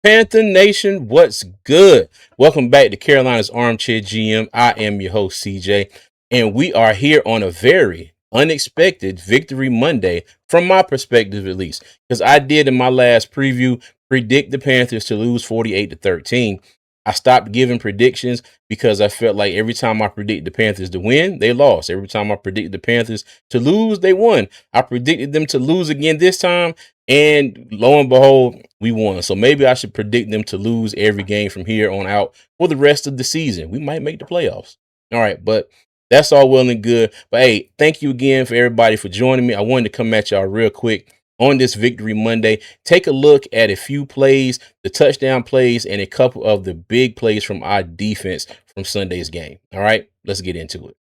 Panther Nation, what's good? Welcome back to Carolina's Armchair GM. I am your host, CJ, and we are here on a very unexpected Victory Monday, from my perspective at least, because I did in my last preview predict the Panthers to lose 48-13. I stopped giving predictions because I felt like every time I predicted the Panthers to win, they lost. Every time I predicted the Panthers to lose, they won. I predicted them to lose again this time, and lo and behold, we won. So maybe I should predict them to lose every game from here on out for the rest of the season. We might make the playoffs. All right, but that's all well and good. But hey, thank you again for everybody for joining me. I wanted to come at y'all real quick on this Victory Monday. Take a look at a few plays, the touchdown plays, and a couple of the big plays from our defense from Sunday's game. All right, let's get into it.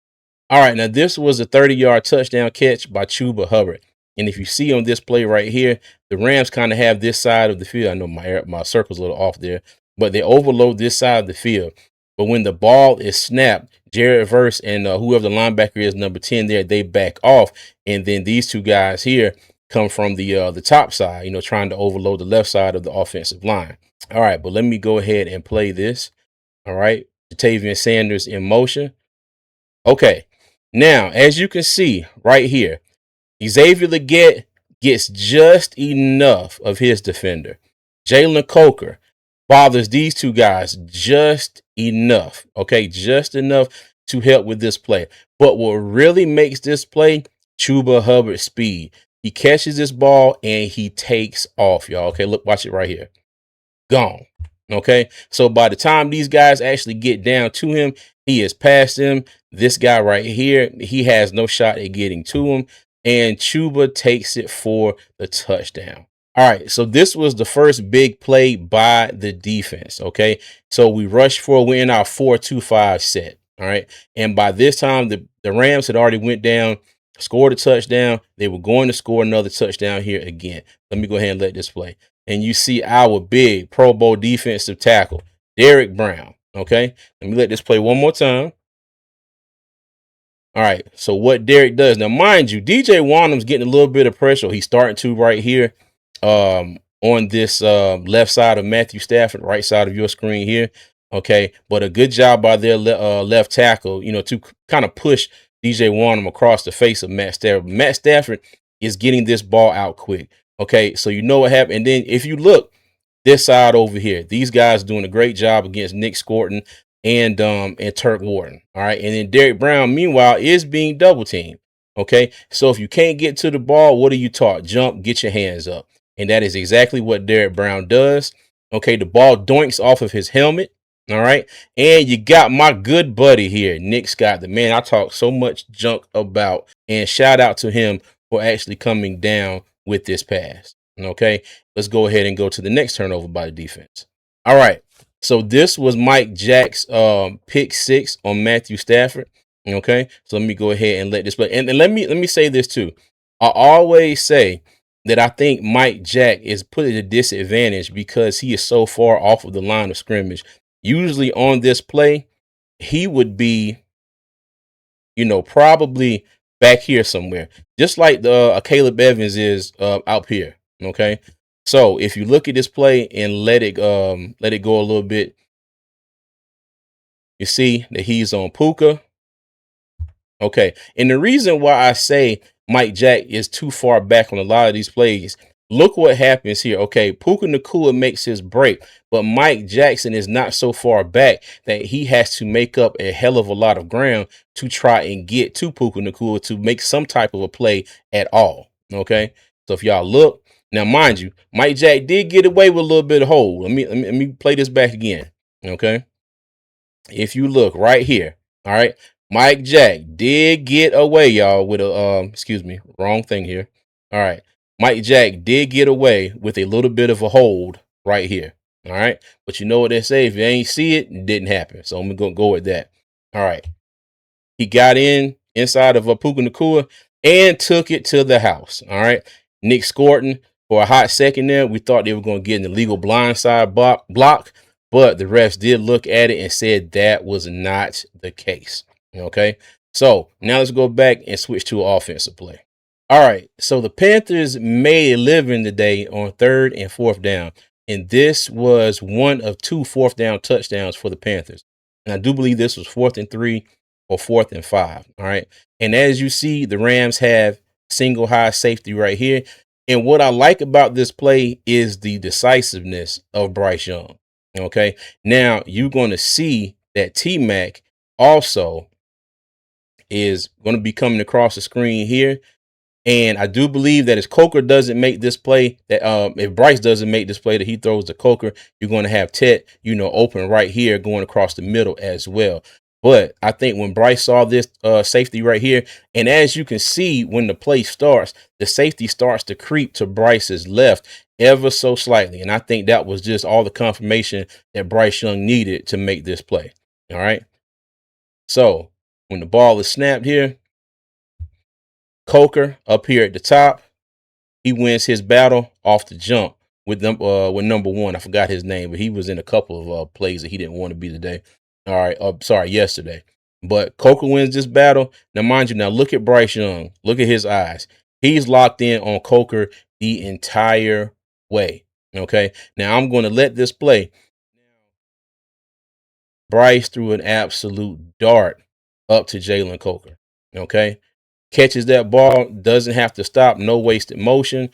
All right, now this was a 30-yard touchdown catch by Chuba Hubbard. And if you see on this play right here, the Rams kind of have this side of the field. I know my circle's a little off there, but they overload this side of the field. But when the ball is snapped, Jared Verse and whoever the linebacker is, number 10 there, they back off. And then these two guys here come from the top side, trying to overload the left side of the offensive line. All right, but let me go ahead and play this. All right, Jatavian Sanders in motion. Okay, now as you can see right here, Xavier Legette gets just enough of his defender. Jalen Coker bothers these two guys just enough. Okay, just enough to help with this play. But what really makes this play, Chuba Hubbard's speed. He catches this ball and he takes off, y'all. Okay, look, watch it right here. Gone. Okay, so by the time these guys actually get down to him, he has passed him. This guy right here, he has no shot at getting to him, and Chuba takes it for the touchdown. All right, so this was the first big play by the defense. Okay, so we rushed for, we're in our 4-2-5 set. All right, and by this time, the Rams had already went down, scored a touchdown. They were going to score another touchdown here again. Let me go ahead and let this play. And you see our big Pro Bowl defensive tackle, Derek Brown. Okay, let me let this play one more time. All right, so what Derek does now, mind you, DJ Wonnum's getting a little bit of pressure. He's starting to right here on this left side of Matthew Stafford, right side of your screen here. Okay, but a good job by their left tackle, to kind of push DJ Wonnum across the face of Matt Stafford. Matt Stafford is getting this ball out quick. Okay, so you know what happened. And then if you look this side over here, these guys doing a great job against Nick Scorton and Turk Wharton. All right, and then Derek Brown, meanwhile, is being double teamed. Okay, so if you can't get to the ball, what are you taught? Jump, get your hands up, and that is exactly what Derek Brown does. Okay, the ball doinks off of his helmet. All right, and you got my good buddy here, Nick Scott, the man I talk so much junk about, and shout out to him for actually coming down with this pass. Okay, let's go ahead and go to the next turnover by the defense. All right, so this was Mike Jack's pick 6 on Matthew Stafford. Okay, so let me go ahead and let this play. And let me say this too. I always say that I think Mike Jack is put at a disadvantage because he is so far off of the line of scrimmage. Usually on this play, he would be, probably back here somewhere, just like the Caleb Evans is out here. Okay, so if you look at this play and let it go a little bit, you see that he's on Puka. Okay, and the reason why I say Mike Jack is too far back on a lot of these plays, look what happens here. Okay, Puka Nacua makes his break, but Mike Jackson is not so far back that he has to make up a hell of a lot of ground to try and get to Puka Nacua to make some type of a play at all. Okay, so if y'all look, now mind you, Mike Jack did get away with a little bit of hold. Let me play this back again. Okay, if you look right here, all right, Mike Jack did get away, y'all, with a excuse me, wrong thing here. All right, Mike Jack did get away with a little bit of a hold right here. All right, but you know what they say, if you ain't see it, it didn't happen. So I'm gonna go with that. All right, he got inside of a Puka Nacua and took it to the house. All right, Nick Scorton, for a hot second there, we thought they were going to get an illegal blindside block, but the refs did look at it and said that was not the case. Okay, so now let's go back and switch to an offensive play. All right, so the Panthers made a living today on 3rd and 4th down. And this was one of two fourth down touchdowns for the Panthers. And I do believe this was 4th and 3 or 4th and 5. All right. And as you see, the Rams have single high safety right here. And what I like about this play is the decisiveness of Bryce Young. Okay. Now you're going to see that T Mac also is going to be coming across the screen here. And I do believe that if Coker doesn't make this play, that if Bryce doesn't make this play, that he throws the Coker, you're going to have Tet, open right here going across the middle as well. But I think when Bryce saw this safety right here, and as you can see, when the play starts, the safety starts to creep to Bryce's left ever so slightly. And I think that was just all the confirmation that Bryce Young needed to make this play. All right. So when the ball is snapped here, Coker up here at the top, he wins his battle off the jump with them with number one. I forgot his name, but he was in a couple of plays that he didn't want to be today. All right, yesterday. But Coker wins this battle. Now, mind you, now look at Bryce Young. Look at his eyes. He's locked in on Coker the entire way. Okay. Now I'm going to let this play. Bryce threw an absolute dart up to Jalen Coker. Okay. Catches that ball, doesn't have to stop, no wasted motion,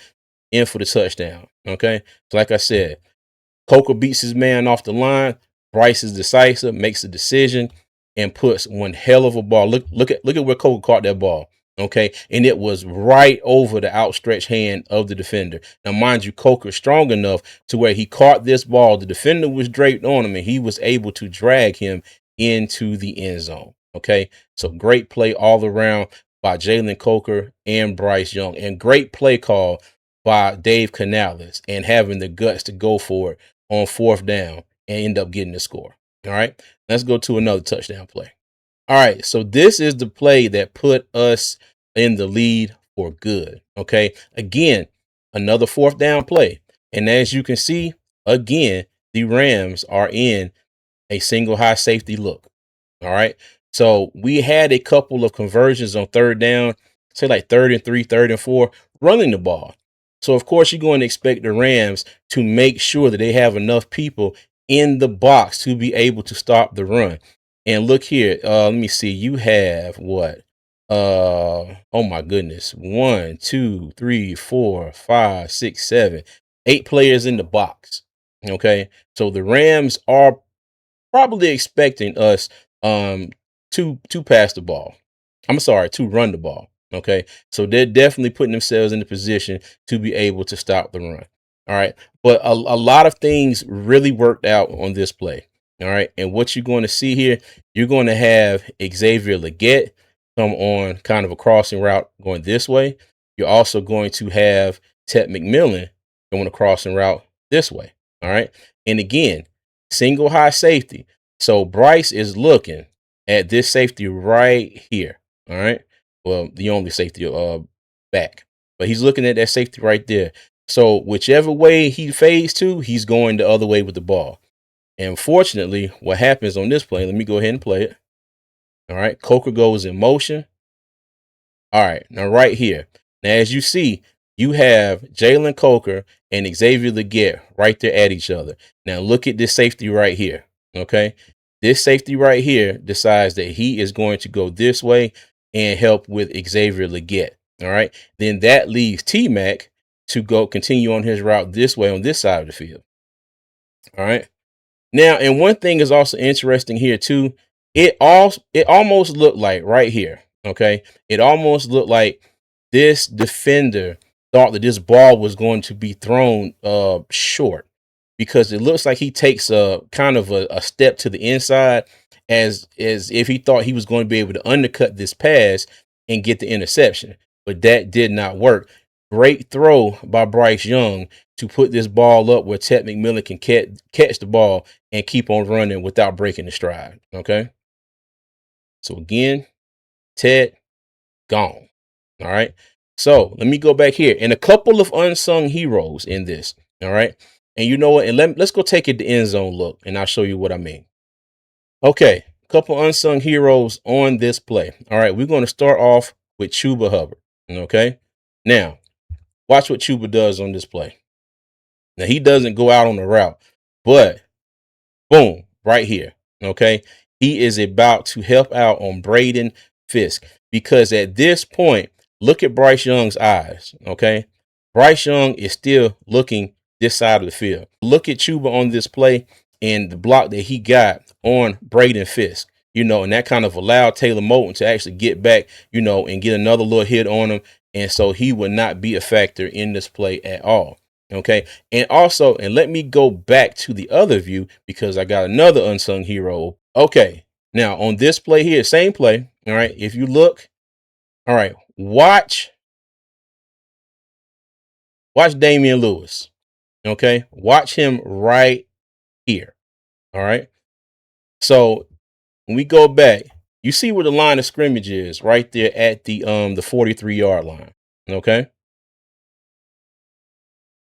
in for the touchdown. Okay. So like I said, Coker beats his man off the line. Bryce is decisive, makes a decision, and puts one hell of a ball. Look at where Coker caught that ball. Okay. And it was right over the outstretched hand of the defender. Now, mind you, Coker's strong enough to where he caught this ball. The defender was draped on him, and he was able to drag him into the end zone. Okay. So great play all around by Jalen Coker and Bryce Young, and great play call by Dave Canales, and having the guts to go for it on 4th down and end up getting the score. All right, let's go to another touchdown play. All right, so this is the play that put us in the lead for good. Okay, again, another 4th down play. And as you can see, again, the Rams are in a single high safety look. All right. So we had a couple of conversions on 3rd down, say like 3rd and 3, 3rd and 4, running the ball. So, of course, you're going to expect the Rams to make sure that they have enough people in the box to be able to stop the run. And look here. Let me see. You have what? Oh my goodness. 1, 2, 3, 4, 5, 6, 7, 8 players in the box. Okay. So the Rams are probably expecting us to pass the ball. I'm sorry, to run the ball. Okay. So they're definitely putting themselves in the position to be able to stop the run. All right. But a lot of things really worked out on this play. All right. And what you're going to see here, you're going to have Xavier Legette come on kind of a crossing route going this way. You're also going to have Tet McMillan going a crossing route this way. All right. And again, single high safety. So Bryce is looking at this safety right here. All right. Well, the only safety back. But he's looking at that safety right there. So whichever way he fades to, he's going the other way with the ball. And fortunately, what happens on this play, let me go ahead and play it. All right. Coker goes in motion. All right. Now, right here. Now, as you see, you have Jalen Coker and Xavier Legette right there at each other. Now, look at this safety right here. Okay. This safety right here decides that he is going to go this way and help with Xavier Legette. All right. Then that leaves T-Mac to go continue on his route this way on this side of the field. All right. Now, and one thing is also interesting here too. It almost looked like right here. Okay. It almost looked like this defender thought that this ball was going to be thrown short, because it looks like he takes a kind of a step to the inside as if he thought he was going to be able to undercut this pass and get the interception. But that did not work. Great throw by Bryce Young to put this ball up where Tet McMillan can catch the ball and keep on running without breaking the stride. Okay. So again, Tet gone. All right. So let me go back here, and a couple of unsung heroes in this. All right. And you know what? And let's go take it to end zone look, and I'll show you what I mean. Okay. A couple unsung heroes on this play. All right. We're going to start off with Chuba Hubbard. Okay. Now, watch what Chuba does on this play. Now he doesn't go out on the route, but boom, right here. Okay. He is about to help out on Braden Fisk because at this point, look at Bryce Young's eyes. Okay. Bryce Young is still looking this side of the field. Look at Chuba on this play and the block that he got on Braden Fisk, and that kind of allowed Taylor Moton to actually get back, and get another little hit on him. And so he would not be a factor in this play at all. Okay. And also, and let me go back to the other view because I got another unsung hero. Okay. Now on this play here, same play. All right. If you look, all right, watch Damian Lewis. Okay. Watch him right here. All right. So when we go back, you see where the line of scrimmage is right there at the 43-yard line. Okay.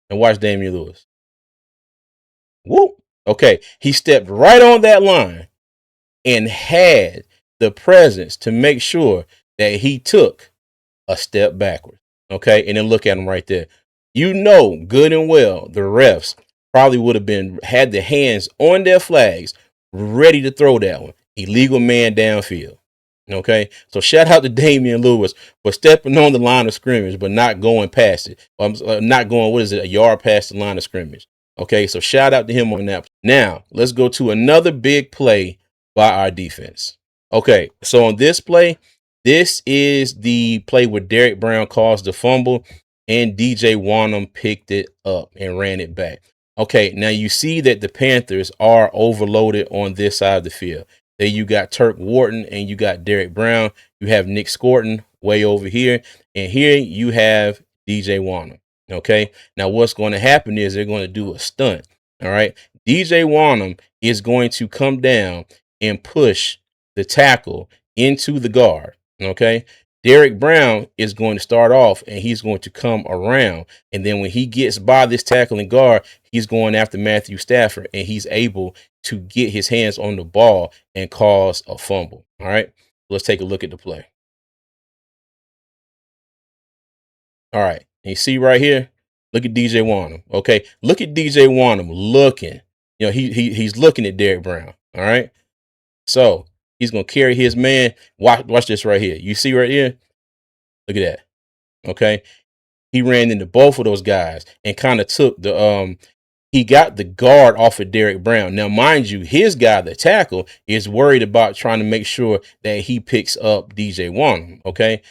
And watch Damian Lewis. Whoop. Okay. He stepped right on that line and had the presence to make sure that he took a step backwards. Okay. And then look at him right there. Good and well, the refs probably would have had their hands on their flags, ready to throw that one. Illegal man downfield. Okay. So shout out to Damian Lewis for stepping on the line of scrimmage, but not going past it. Not going, a yard past the line of scrimmage. Okay. So shout out to him on that. Now let's go to another big play by our defense. Okay. So on this play, this is the play where Derek Brown caused the fumble and DJ Wanham picked it up and ran it back. Okay, now you see that the Panthers are overloaded on this side of the field. There you got Turk Wharton and you got Derek Brown. You have Nick Scorton way over here. And here you have DJ Wanham. Okay, now what's going to happen is they're going to do a stunt. All right, DJ Wanham is going to come down and push the tackle into the guard. Okay, Derek Brown is going to start off and he's going to come around. And then when he gets by this tackling guard, he's going after Matthew Stafford and he's able to get his hands on the ball and cause a fumble. All right, let's take a look at the play. All right, and you see right here, look at DJ Wanham. Okay, look at DJ Wanham looking. He's looking at Derek Brown. All right, so he's going to carry his man. Watch this right here. You see right here? Look at that. Okay. He ran into both of those guys and kind of took he got the guard off of Derek Brown. Now, mind you, his guy, the tackle, is worried about trying to make sure that he picks up DJ Wanham. Okay.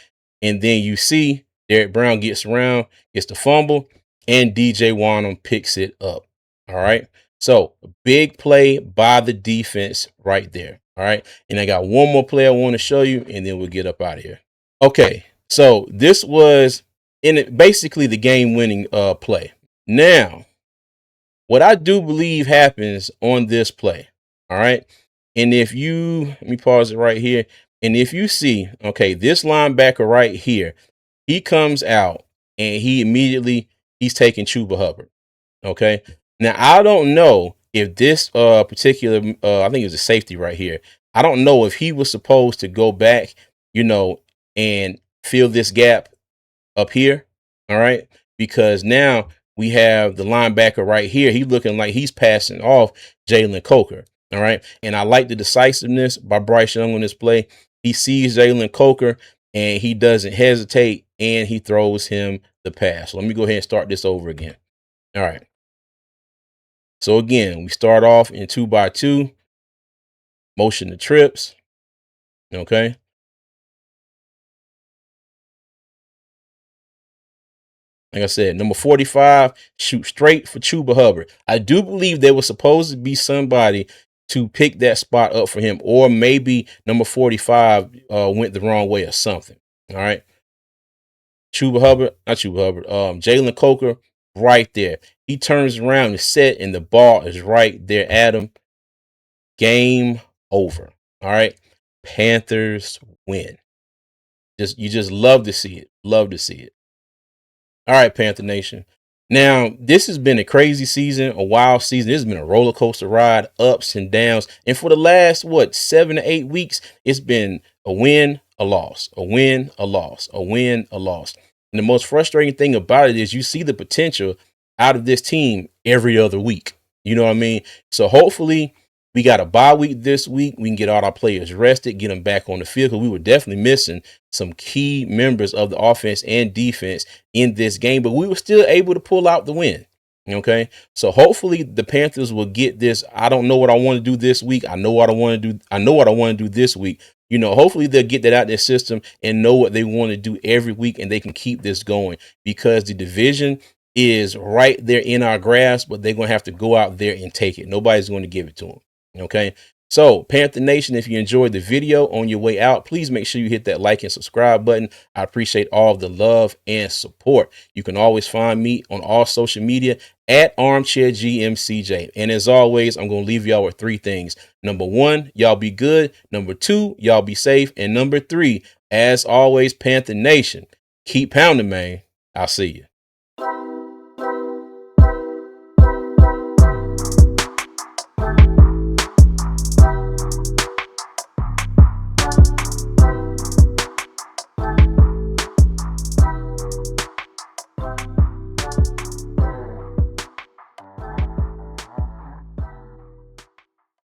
And then you see Derek Brown gets around, gets the fumble, and DJ Wanham picks it up. All right. So big play by the defense right there. All right. And I got one more play I want to show you, and then we'll get up out of here. Okay. So this was basically the game-winning play. Now, what I do believe happens on this play, all right? And let me pause it right here. And if you see, okay, this linebacker right here, he comes out and he's taking Chuba Hubbard, okay? Now, I don't know if this particular, I think it was a safety right here. I don't know if he was supposed to go back, and fill this gap up here. All right. Because now we have the linebacker right here. He's looking like he's passing off Jalen Coker. All right. And I like the decisiveness by Bryce Young on this play. He sees Jalen Coker and he doesn't hesitate and he throws him the pass. So let me go ahead and start this over again. All right. So again, we start off in 2x2, motion the trips. Okay. Like I said, number 45, shoot straight for Chuba Hubbard. I do believe there was supposed to be somebody to pick that spot up for him, or maybe number 45 went the wrong way or something. All right. Jalen Coker right there. He turns around and set, and the ball is right there at him. Game over. All right. Panthers win. You just love to see it. Love to see it. All right, Panther Nation. Now, this has been a crazy season, a wild season. This has been a roller coaster ride, ups and downs. And for the last, 7 to 8 weeks, it's been a win, a loss, a win, a loss, a win, a loss. And the most frustrating thing about it is you see the potential out of this team every other week. You know what I mean? So hopefully we got a bye week this week. We can get all our players rested, get them back on the field, because we were definitely missing some key members of the offense and defense in this game, but we were still able to pull out the win. Okay. So hopefully the Panthers will get this. I don't know what I want to do this week. I know what I want to do. I know what I want to do this week. You know, hopefully they'll get that out of their system and know what they want to do every week, and they can keep this going, because the division is right there in our grasp, but they're going to have to go out there and take it. Nobody's going to give it to them. Okay. So Panther Nation, if you enjoyed the video, on your way out, please make sure you hit that like and subscribe button. I appreciate all of the love and support. You can always find me on all social media at Armchair GMCJ. And as always, I'm going to leave y'all with three things. Number one, y'all be good. Number two, y'all be safe. And number three, as always, Panther Nation, keep pounding, man. I'll see you.